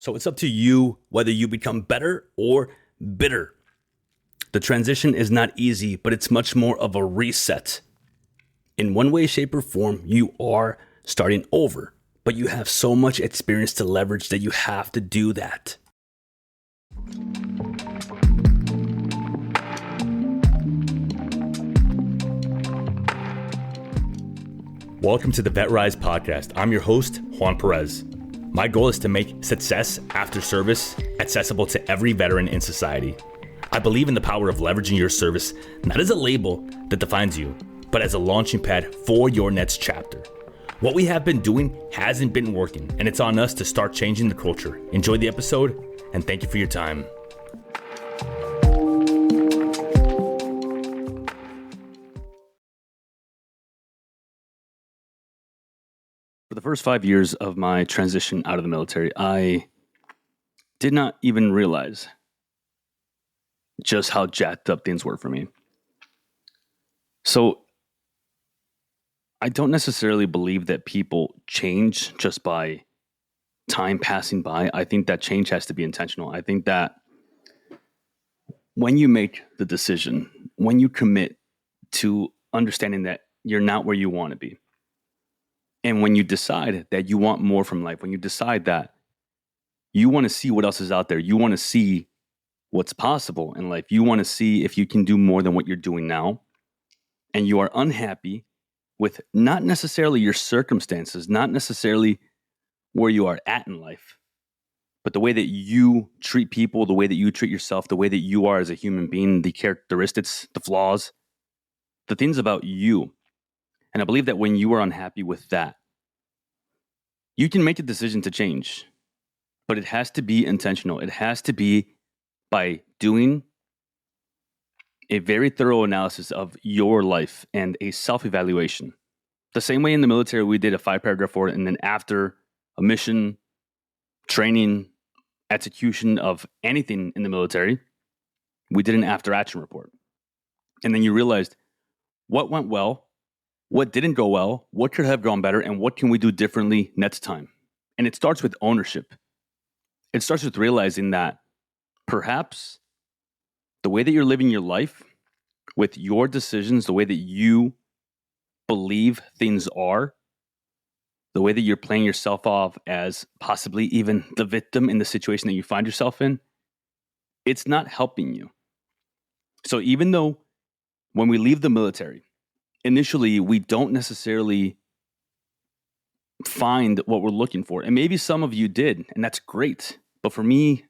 So it's up to you whether you become better or bitter. The transition is not easy, but it's much more of a reset. In one way, shape, or form, you are starting over, but you have so much experience to leverage that you have to do that. Welcome to the VetRise Podcast. I'm your host, Juan Perez. My goal is to make success after service accessible to every veteran in society. I believe in the power of leveraging your service, not as a label that defines you, but as a launching pad for your next chapter. What we have been doing hasn't been working, and it's on us to start changing the culture. Enjoy the episode, and thank you for your time. For the first 5 years of my transition out of the military, I did not even realize just how jacked up things were for me. So I don't necessarily believe that people change just by time passing by. I think that change has to be intentional. I think that when you make the decision, when you commit to understanding that you're not where you want to be, and when you decide that you want more from life, when you decide that you want to see what else is out there, you want to see what's possible in life, you want to see if you can do more than what you're doing now, and you are unhappy with not necessarily your circumstances, not necessarily where you are at in life, but the way that you treat people, the way that you treat yourself, the way that you are as a human being, the characteristics, the flaws, the things about you. And I believe that when you are unhappy with that, you can make a decision to change, but it has to be intentional. It has to be by doing a very thorough analysis of your life and a self-evaluation. The same way in the military, we did a 5-paragraph report, and then after a mission, training, execution of anything in the military, we did an after-action report. And then you realized what went well, what didn't go well, what could have gone better, and what can we do differently next time? And it starts with ownership. It starts with realizing that perhaps the way that you're living your life with your decisions, the way that you believe things are, the way that you're playing yourself off as possibly even the victim in the situation that you find yourself in, it's not helping you. So even though when we leave the military, initially we don't necessarily find what we're looking for. And maybe some of you did, and that's great. But for me,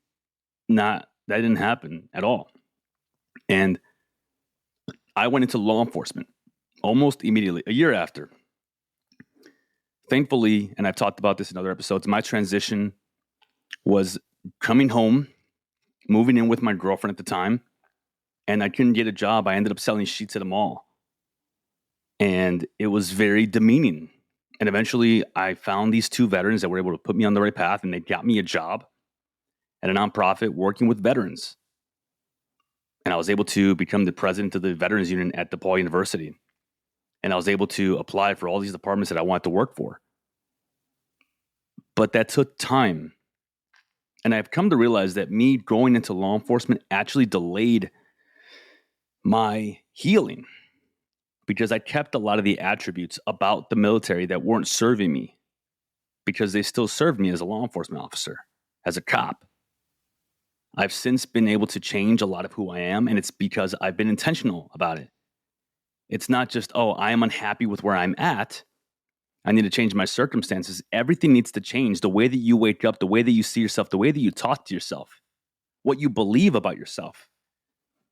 that didn't happen at all. And I went into law enforcement almost immediately, a year after. Thankfully, and I've talked about this in other episodes, my transition was coming home, moving in with my girlfriend at the time, and I couldn't get a job. I ended up selling sheets at a mall. And it was very demeaning. And eventually I found these two veterans that were able to put me on the right path, and they got me a job at a nonprofit working with veterans. And I was able to become the president of the Veterans Union at DePaul University. And I was able to apply for all these departments that I wanted to work for. But that took time. And I've come to realize that me going into law enforcement actually delayed my healing, because I kept a lot of the attributes about the military that weren't serving me, because they still served me as a law enforcement officer, as a cop. I've since been able to change a lot of who I am, and it's because I've been intentional about it. It's not just, I am unhappy with where I'm at, I need to change my circumstances. Everything needs to change. The way that you wake up, the way that you see yourself, the way that you talk to yourself, what you believe about yourself.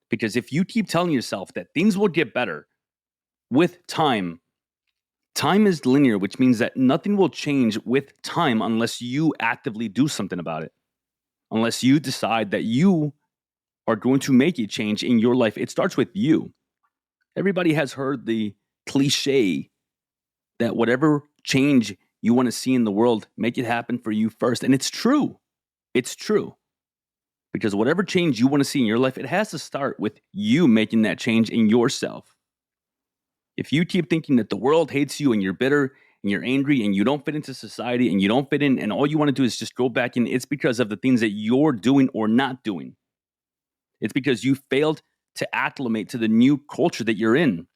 Because if you keep telling yourself that things will get better with time, time is linear, which means that nothing will change with time unless you actively do something about it. Unless you decide that you are going to make a change in your life. It starts with you. Everybody has heard the cliche that whatever change you want to see in the world, make it happen for you first. And it's true. It's true. Because whatever change you want to see in your life, it has to start with you making that change in yourself. If you keep thinking that the world hates you and you're bitter and you're angry and you don't fit into society and you don't fit in and all you want to do is just go back in, it's because of the things that you're doing or not doing. It's because you failed to acclimate to the new culture that you're in.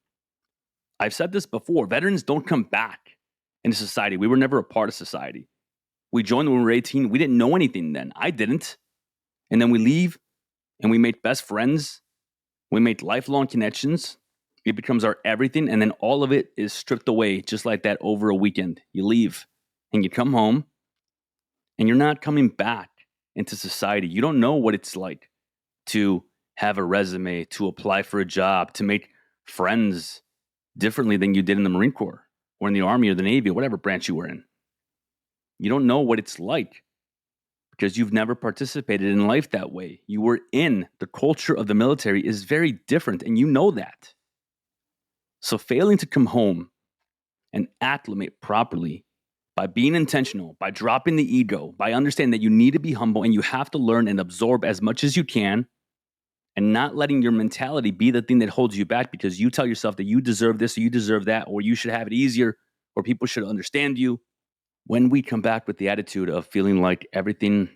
I've said this before. Veterans don't come back into society. We were never a part of society. We joined when we were 18. We didn't know anything then. I didn't. And then we leave and we make best friends. We make lifelong connections. It becomes our everything. And then all of it is stripped away just like that over a weekend. You leave and you come home and you're not coming back into society. You don't know what it's like to have a resume, to apply for a job, to make friends differently than you did in the Marine Corps or in the Army or the Navy or whatever branch you were in. You don't know what it's like because you've never participated in life that way. You were in the culture of the military is very different, and you know that. So failing to come home and acclimate properly by being intentional, by dropping the ego, by understanding that you need to be humble and you have to learn and absorb as much as you can, and not letting your mentality be the thing that holds you back because you tell yourself that you deserve this or you deserve that or you should have it easier or people should understand you. When we come back with the attitude of feeling like everything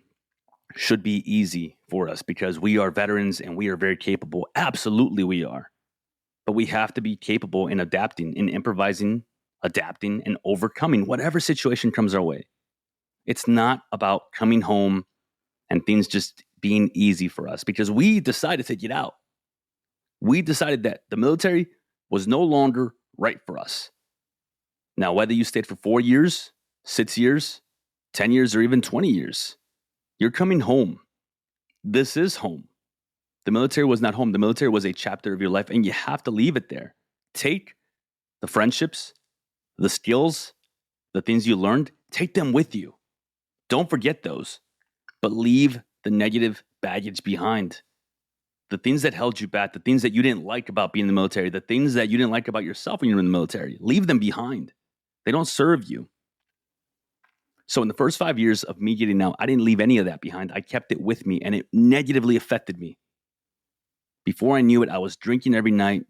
should be easy for us because we are veterans and we are very capable, absolutely we are. But we have to be capable in adapting, in improvising, adapting, and overcoming whatever situation comes our way. It's not about coming home and things just being easy for us because we decided to get out. We decided that the military was no longer right for us. Now, whether you stayed for 4 years, 6 years, 10 years, or even 20 years, you're coming home. This is home. The military was not home. The military was a chapter of your life, and you have to leave it there. Take the friendships, the skills, the things you learned, take them with you. Don't forget those, but leave the negative baggage behind. The things that held you back, the things that you didn't like about being in the military, the things that you didn't like about yourself when you were in the military, leave them behind. They don't serve you. So in the first 5 years of me getting out, I didn't leave any of that behind. I kept it with me, and it negatively affected me. Before I knew it, I was drinking every night.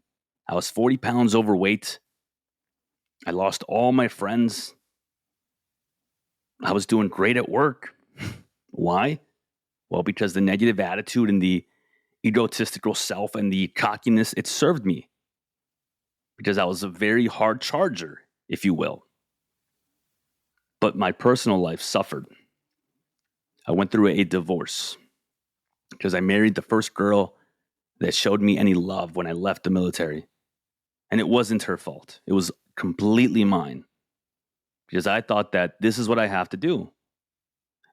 I was 40 pounds overweight. I lost all my friends. I was doing great at work. Why? Well, because the negative attitude and the egotistical self and the cockiness, it served me. Because I was a very hard charger, if you will. But my personal life suffered. I went through a divorce because I married the first girl that showed me any love when I left the military. And it wasn't her fault. It was completely mine. Because I thought that this is what I have to do.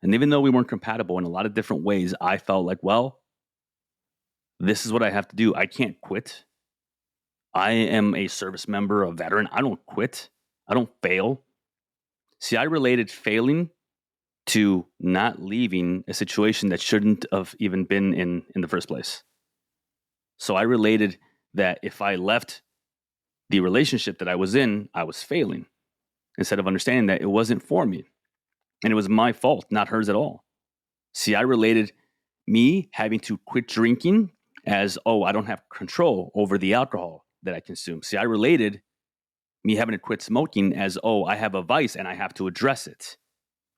And even though we weren't compatible in a lot of different ways, I felt like, well, this is what I have to do. I can't quit. I am a service member, a veteran. I don't quit. I don't fail. See, I related failing to not leaving a situation that shouldn't have even been in the first place. So I related that if I left the relationship that I was in, I was failing, instead of understanding that it wasn't for me. And it was my fault, not hers at all. See, I related me having to quit drinking as, oh, I don't have control over the alcohol that I consume. See, I related me having to quit smoking as, oh, I have a vice and I have to address it.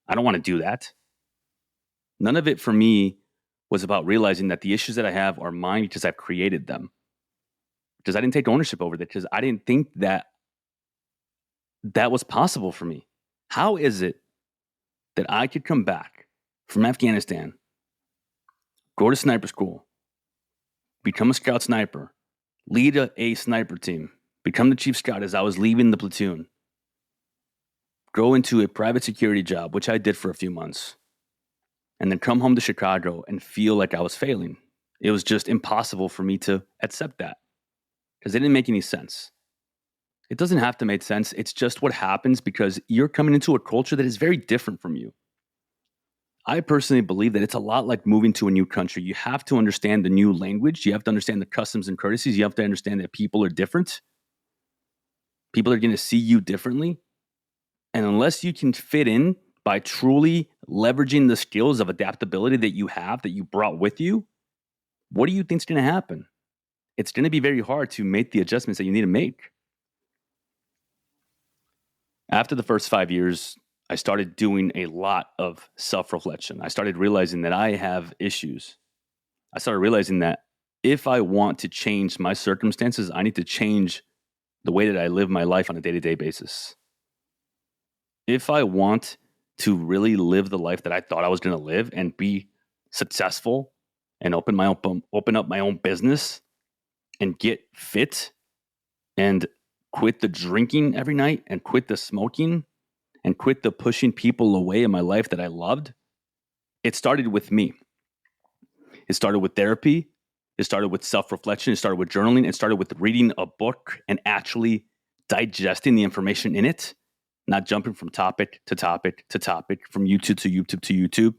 I don't want to do that. None of it for me was about realizing that the issues that I have are mine because I've created them. Because I didn't take ownership over that, because I didn't think that that was possible for me. How is it that I could come back from Afghanistan, go to sniper school, become a scout sniper, lead a sniper team, become the chief scout as I was leaving the platoon, go into a private security job, which I did for a few months, and then come home to Chicago and feel like I was failing? It was just impossible for me to accept that because it didn't make any sense. It doesn't have to make sense. It's just what happens because you're coming into a culture that is very different from you. I personally believe that it's a lot like moving to a new country. You have to understand the new language. You have to understand the customs and courtesies. You have to understand that people are different. People are going to see you differently. And unless you can fit in by truly leveraging the skills of adaptability that you have, that you brought with you, what do you think is going to happen? It's going to be very hard to make the adjustments that you need to make. After the first 5 years, I started doing a lot of self-reflection. I started realizing that I have issues. I started realizing that if I want to change my circumstances, I need to change the way that I live my life on a day-to-day basis. If I want to really live the life that I thought I was going to live and be successful and open up my own business and get fit and quit the drinking every night and quit the smoking and quit the pushing people away in my life that I loved, it started with me. It started with therapy. It started with self-reflection. It started with journaling. It started with reading a book and actually digesting the information in it, not jumping from topic to topic to topic, from YouTube to YouTube to YouTube.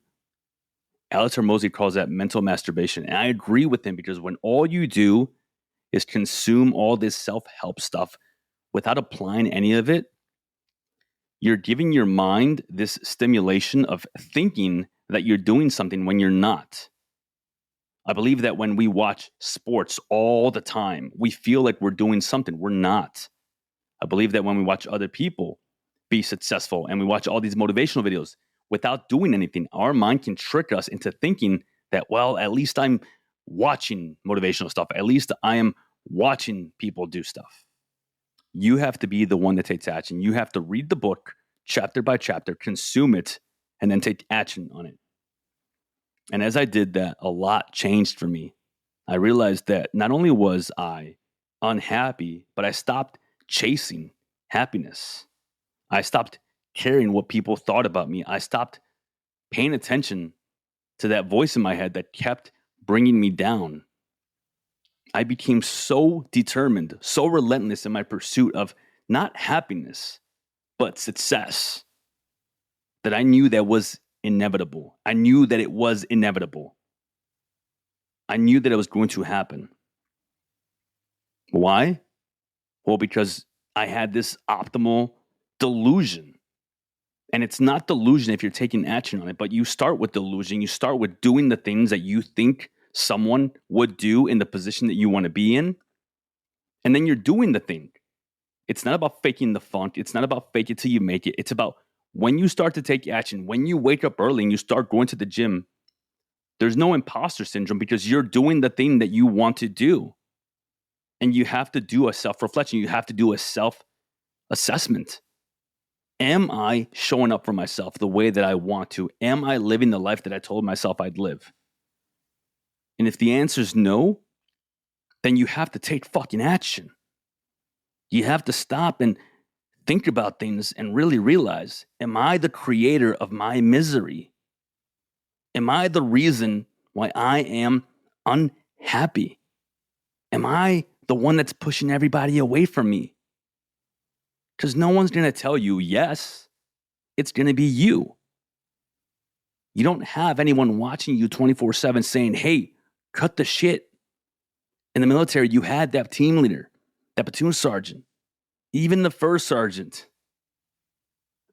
Alex Hormozi calls that mental masturbation. And I agree with him, because when all you do is consume all this self-help stuff without applying any of it, you're giving your mind this stimulation of thinking that you're doing something when you're not. I believe that when we watch sports all the time, we feel like we're doing something. We're not. I believe that when we watch other people be successful and we watch all these motivational videos without doing anything, our mind can trick us into thinking that, well, at least I'm watching motivational stuff. At least I am watching people do stuff. You have to be the one that takes action. You have to read the book chapter by chapter, consume it, and then take action on it. And as I did that, a lot changed for me. I realized that not only was I unhappy, but I stopped chasing happiness. I stopped caring what people thought about me. I stopped paying attention to that voice in my head that kept bringing me down. I became so determined, so relentless in my pursuit of not happiness, but success, that I knew that was inevitable. I knew that it was inevitable. I knew that it was going to happen. Why? Well, because I had this optimal delusion. And it's not delusion if you're taking action on it, but you start with delusion. You start with doing the things that you think someone would do in the position that you want to be in. And then you're doing the thing. It's not about faking the funk. It's not about fake it till you make it. It's about when you start to take action, when you wake up early and you start going to the gym, there's no imposter syndrome, because you're doing the thing that you want to do. And you have to do a self-reflection. You have to do a self-assessment. Am I showing up for myself the way that I want to? Am I living the life that I told myself I'd live? And if the answer is no, then you have to take fucking action. You have to stop and think about things and really realize, am I the creator of my misery? Am I the reason why I am unhappy? Am I the one that's pushing everybody away from me? Because no one's going to tell you yes. It's going to be you. You don't have anyone watching you 24/7 saying, hey, cut the shit. In the military, you had that team leader, that platoon sergeant, even the first sergeant.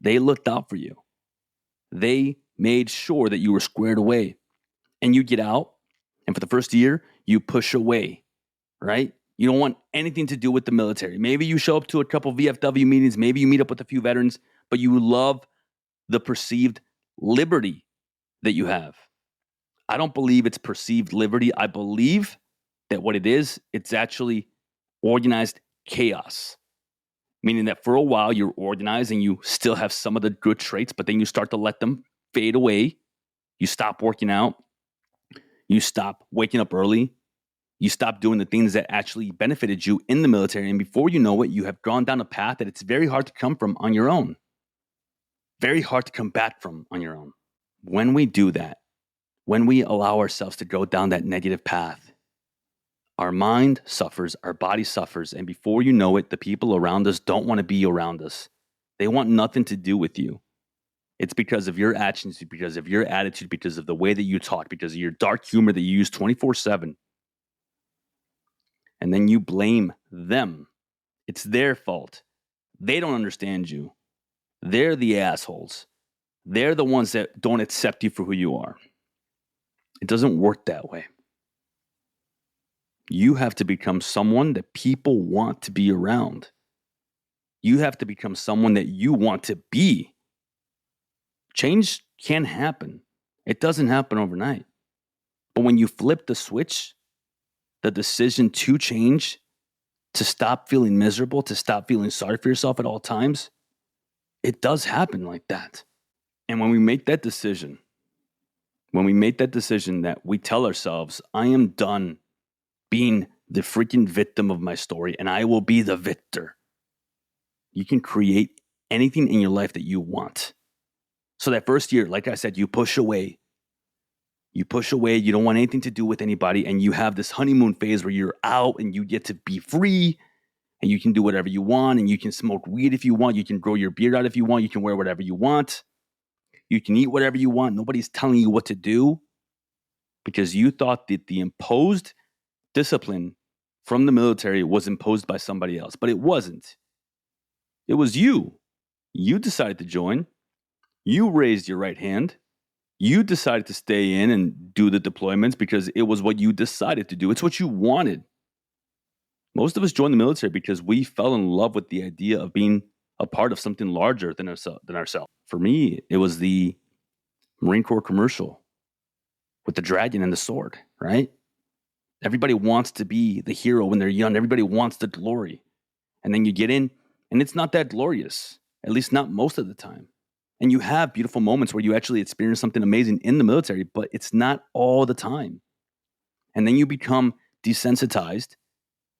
They looked out for you. They made sure that you were squared away. And you get out, and for the first year, you push away, right? You don't want anything to do with the military. Maybe you show up to a couple VFW meetings. Maybe you meet up with a few veterans, but you love the perceived liberty that you have. I don't believe it's perceived liberty. I believe that what it is, it's actually organized chaos. Meaning that for a while you're organized and you still have some of the good traits, but then you start to let them fade away. You stop working out. You stop waking up early. You stop doing the things that actually benefited you in the military. And before you know it, you have gone down a path that it's very hard to come from on your own. Very hard to come back from on your own. When we do that, when we allow ourselves to go down that negative path, our mind suffers, our body suffers, and before you know it, the people around us don't want to be around us. They want nothing to do with you. It's because of your actions, because of your attitude, because of the way that you talk, because of your dark humor that you use 24/7. And then you blame them. It's their fault. They don't understand you. They're the assholes. They're the ones that don't accept you for who you are. It doesn't work that way. You have to become someone that people want to be around. You have to become someone that you want to be. Change can happen. It doesn't happen overnight. But when you flip the switch, the decision to change, to stop feeling miserable, to stop feeling sorry for yourself at all times, it does happen like that. And when we make that decision that we tell ourselves, I am done being the freaking victim of my story and I will be the victor, you can create anything in your life that you want. So that first year, like I said, you push away. You don't want anything to do with anybody, and you have this honeymoon phase where you're out and you get to be free and you can do whatever you want, and you can smoke weed if you want, you can grow your beard out if you want, you can wear whatever you want, you can eat whatever you want. Nobody's telling you what to do because you thought that the imposed discipline from the military was imposed by somebody else, but it wasn't. It was you. You decided to join. You raised your right hand. You decided to stay in and do the deployments because it was what you decided to do. It's what you wanted. Most of us joined the military because we fell in love with the idea of being a part of something larger than ourselves. For me, it was the Marine Corps commercial with the dragon and the sword, right? Everybody wants to be the hero when they're young. Everybody wants the glory. And then you get in, and it's not that glorious, at least not most of the time. And you have beautiful moments where you actually experience something amazing in the military, but it's not all the time. And then you become desensitized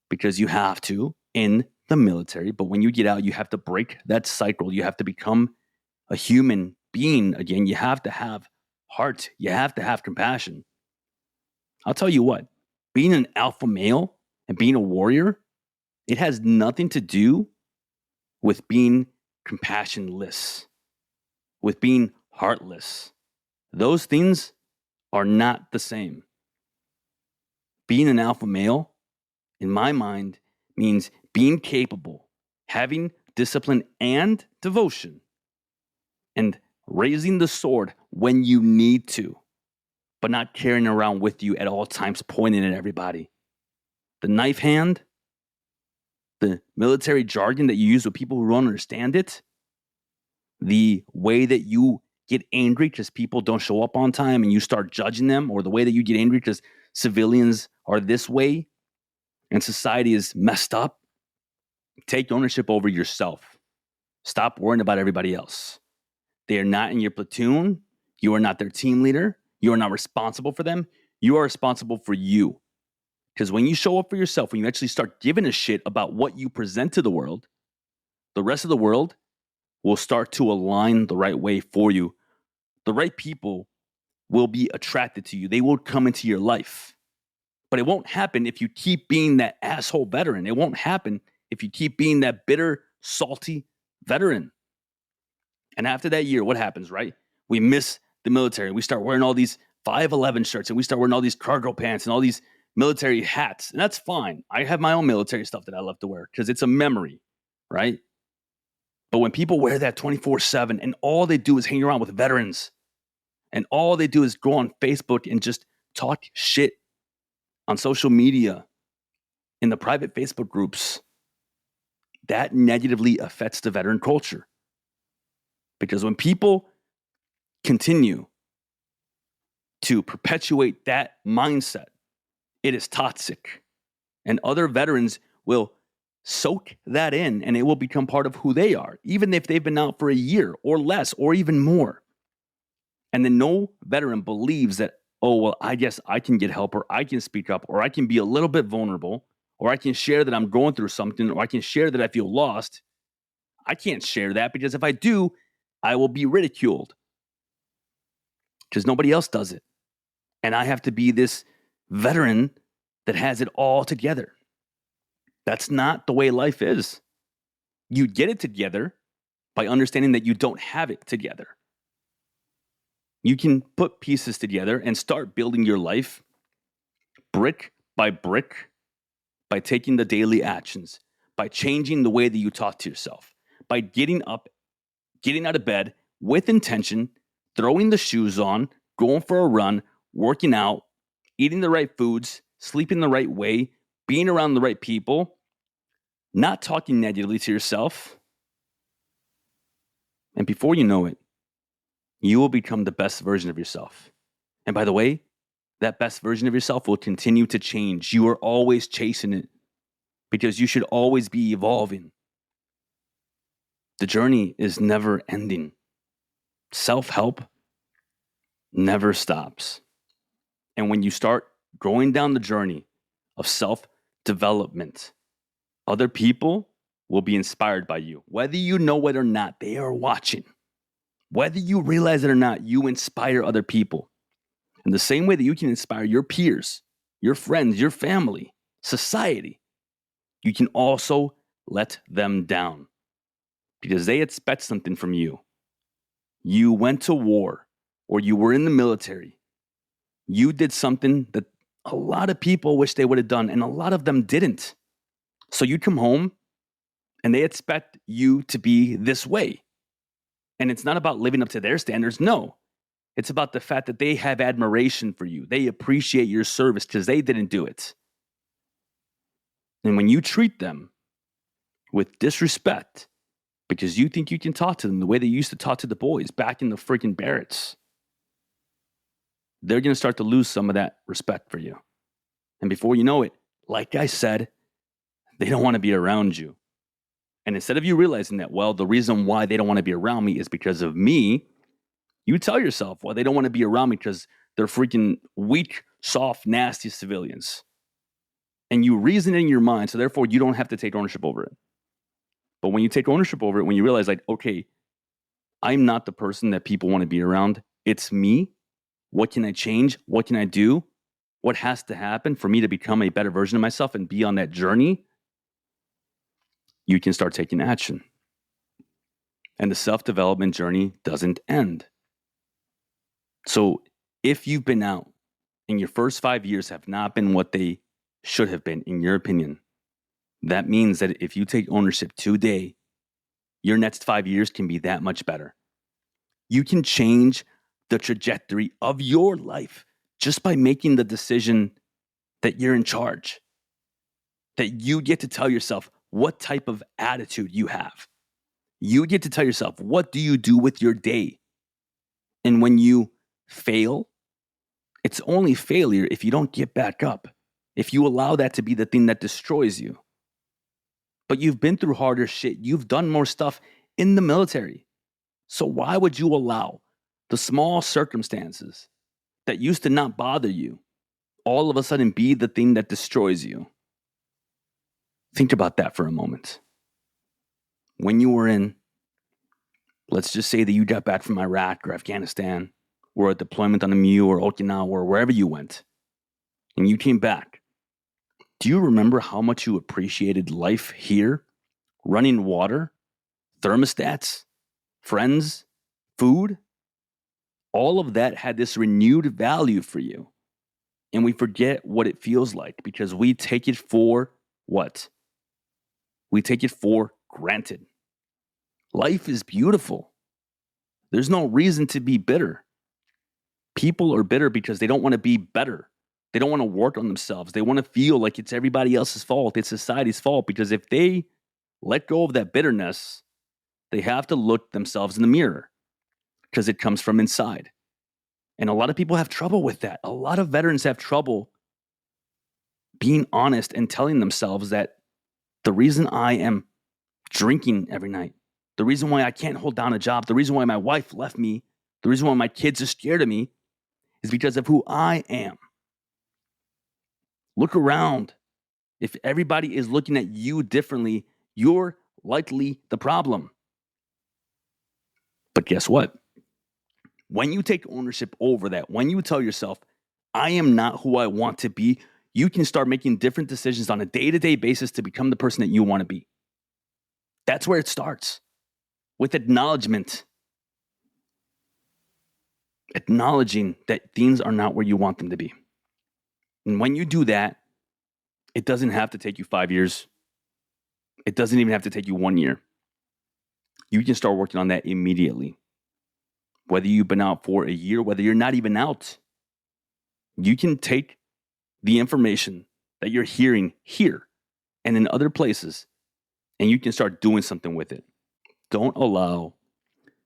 because you have to in the military. But when you get out, you have to break that cycle. You have to become a human being again. You have to have heart. You have to have compassion. I'll tell you what, being an alpha male and being a warrior, it has nothing to do with being compassionless, with being heartless. Those things are not the same. Being an alpha male, in my mind, means being capable, having discipline and devotion, and raising the sword when you need to, but not carrying around with you at all times, pointing at everybody. The knife hand, the military jargon that you use with people who don't understand it, the way that you get angry because people don't show up on time and you start judging them, or the way that you get angry because civilians are this way and society is messed up. Take ownership over yourself. Stop worrying about everybody else. They are not in your platoon. You are not their team leader. You are not responsible for them. You are responsible for you. Because when you show up for yourself, when you actually start giving a shit about what you present to the world, the rest of the world will start to align the right way for you. The right people will be attracted to you. They will come into your life. But it won't happen if you keep being that asshole veteran. It won't happen if you keep being that bitter, salty veteran. And after that year, what happens, right? We miss the military. We start wearing all these 511 shirts and we start wearing all these cargo pants and all these military hats. And that's fine. I have my own military stuff that I love to wear because it's a memory, right? But when people wear that 24/7 and all they do is hang around with veterans and all they do is go on Facebook and just talk shit on social media in the private Facebook groups, that negatively affects the veteran culture. Because when people continue to perpetuate that mindset, it is toxic. And other veterans will soak that in and it will become part of who they are, even if they've been out for a year or less or even more. And then no veteran believes that, oh, well, I guess I can get help or I can speak up or I can be a little bit vulnerable or I can share that I'm going through something or I can share that I feel lost. I can't share that because if I do, I will be ridiculed because nobody else does it. And I have to be this veteran that has it all together. That's not the way life is. You get it together by understanding that you don't have it together. You can put pieces together and start building your life brick by taking the daily actions, by changing the way that you talk to yourself, by getting up, getting out of bed with intention, throwing the shoes on, going for a run, working out, eating the right foods, sleeping the right way, being around the right people, not talking negatively to yourself, And before you know it, you will become the best version of yourself. And by the way, that best version of yourself will continue to change. You are always chasing it because you should always be evolving. The journey is never ending. Self-help never stops. And when you start going down the journey of self-development, other people will be inspired by you. Whether you know it or not, they are watching. Whether you realize it or not, you inspire other people. In the same way that you can inspire your peers, your friends, your family, society, you can also let them down because they expect something from you. You went to war or you were in the military. You did something that a lot of people wish they would have done, and a lot of them didn't. So you come home and they expect you to be this way. And it's not about living up to their standards. No, it's about the fact that they have admiration for you. They appreciate your service because they didn't do it. And when you treat them with disrespect because you think you can talk to them the way they used to talk to the boys back in the freaking barracks, they're going to start to lose some of that respect for you. And before you know it, like I said, they don't want to be around you. And instead of you realizing that, well, the reason why they don't want to be around me is because of me, you tell yourself, well, they don't want to be around me because they're freaking weak, soft, nasty civilians. And you reason it in your mind, so therefore you don't have to take ownership over it. But when you take ownership over it, when you realize like, okay, I'm not the person that people want to be around. It's me. What can I change? What can I do? What has to happen for me to become a better version of myself and be on that journey? You can start taking action. And the self-development journey doesn't end. So if you've been out and your first 5 years have not been what they should have been, in your opinion, that means that if you take ownership today, your next 5 years can be that much better. You can change the trajectory of your life just by making the decision that you're in charge, that you get to tell yourself what type of attitude you have. You get to tell yourself, what do you do with your day? And when you fail, it's only failure if you don't get back up, if you allow that to be the thing that destroys you. But you've been through harder shit. You've done more stuff in the military. So why would you allow the small circumstances that used to not bother you all of a sudden be the thing that destroys you? Think about that for a moment. When you were in, let's just say that you got back from Iraq or Afghanistan or a deployment on the MEU or Okinawa or wherever you went, and you came back. Do you remember how much you appreciated life here? Running water, thermostats, friends, food? All of that had this renewed value for you. And we forget what it feels like because we take it for what? We take it for granted. Life is beautiful. There's no reason to be bitter. People are bitter because they don't want to be better. They don't want to work on themselves. They want to feel like it's everybody else's fault. It's society's fault. Because if they let go of that bitterness, they have to look themselves in the mirror because it comes from inside. And a lot of people have trouble with that. A lot of veterans have trouble being honest and telling themselves that the reason I am drinking every night, the reason why I can't hold down a job, the reason why my wife left me, the reason why my kids are scared of me is because of who I am. Look around. If everybody is looking at you differently, you're likely the problem. But guess what? When you take ownership over that, when you tell yourself, I am not who I want to be, you can start making different decisions on a day-to-day basis to become the person that you want to be. That's where it starts, with acknowledgement. Acknowledging that things are not where you want them to be. And when you do that, it doesn't have to take you 5 years. It doesn't even have to take you 1 year. You can start working on that immediately. Whether you've been out for a year, whether you're not even out, you can take the information that you're hearing here and in other places, and you can start doing something with it. Don't allow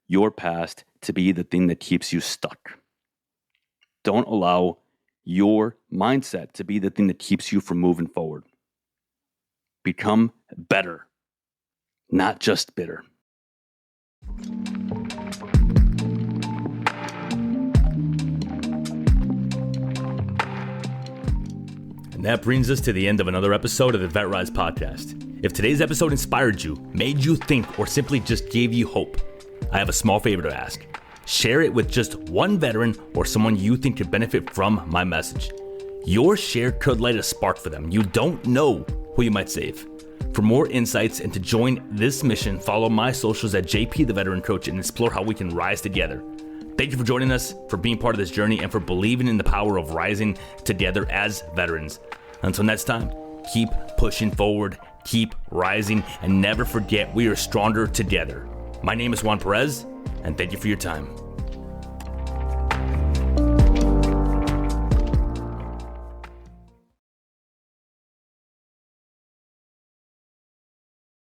your past to be the thing that keeps you stuck. Don't allow your mindset to be the thing that keeps you from moving forward. Become better, not just bitter. And that brings us to the end of another episode of the VetRise Podcast. If today's episode inspired you, made you think, or simply just gave you hope, I have a small favor to ask. Share it with just one veteran or someone you think could benefit from my message. Your share could light a spark for them. You don't know who you might save. For more insights and to join this mission, follow my socials at JP the Veteran Coach and explore how we can rise together. Thank you for joining us, for being part of this journey, and for believing in the power of rising together as veterans. Until next time, keep pushing forward, keep rising, and never forget we are stronger together. My name is Juan Perez, and thank you for your time.